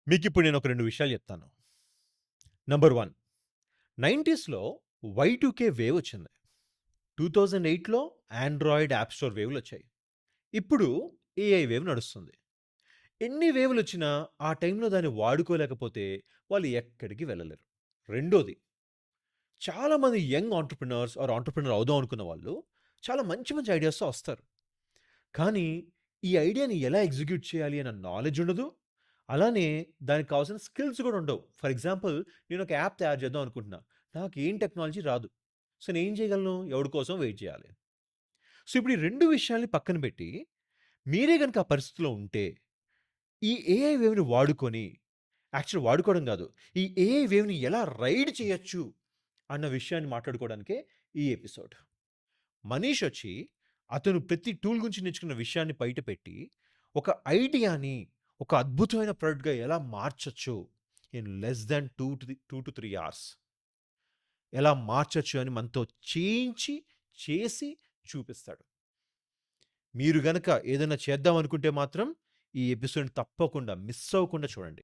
మీకిప్పుడు నేనొక 2 విషయాలు జెప్తాను. నంబర్ 1 90స్‌లో వై2కే వేవొచ్చింది. 2008లో ఆండ్రాయిడ్ యాప్ స్టోర్ వేవ్‌లొచ్చాయి. ఇప్పుడు ఏఐ వేవ్ నడుస్తుంది. ఎన్ని వేవ్‌లొచ్చినా ఆ టైంలో దాన్ని వాడుకోలేకపోతే వాళ్ళు ఎక్కడికి వెళ్ళలేరు. రెండోది చాలామంది యంగ్ ఎంటర్‌ప్రెన్యూర్స్ ఆర్ ఎంటర్‌ప్రెన్యూర్ అవుదాం అనుకున్న వాళ్ళు చాలా మంచి మంచి ఐడియాస్‌తో వస్తారు. కానీ ఈ ఐడియాని ఎలా ఎగ్జిక్యూట్ చేయాలి అన్న నాలెడ్జ్ ఉండదు. అలానే దానికి కావాల్సిన స్కిల్స్ గూడా ఉండవు. ఫర్ ఎగ్జాంపుల్ నేనొక యాప్ తయారు చేద్దాం అనుకుంటున్నా. నాకేం టెక్నాలజీ రాదు. సో, నేనేం చేయగలను? ఎవడి కోసం వెయిట్ చేయాలి. సో, ఇప్పుడు ఈ 2 విషయాల్ని పక్కన పెట్టి, మీరే గనక ఆ పరిస్థితిలో ఉంటే, ఈ ఏఐ వేవ్‌ని వాడుకొని యాక్చువల్ వాడుకోవడం గాదు. ఈ ఏఐ వేవ్‌ని ఎలా రైడ్ చేయొచ్చు అన్న విషయాన్ని మాట్లాడుకోవడానికే ఈ ఎపిసోడ్. మనీషొచ్చి అతను ప్రతి టూల్ గురించి నేర్చుకున్న విషయాన్ని బయటపెట్టి, ఒక ఐడియాని ఒక అద్భుతమైన ప్రొడక్ట్‌గా ఎలా మార్చొచ్చు ఇన్ లెస్ థాన్ 2-3 అవర్స్ ఎలా మార్చొచ్చు అని మనతో చేయించి, చేసి చూపిస్తాడు. మీరు గనక ఏదైనా చేద్దాం అనుకుంటే మాత్రం ఈ ఎపిసోడ్‌ని తప్పకుండా మిస్ అవ్వకుండా చూడండి.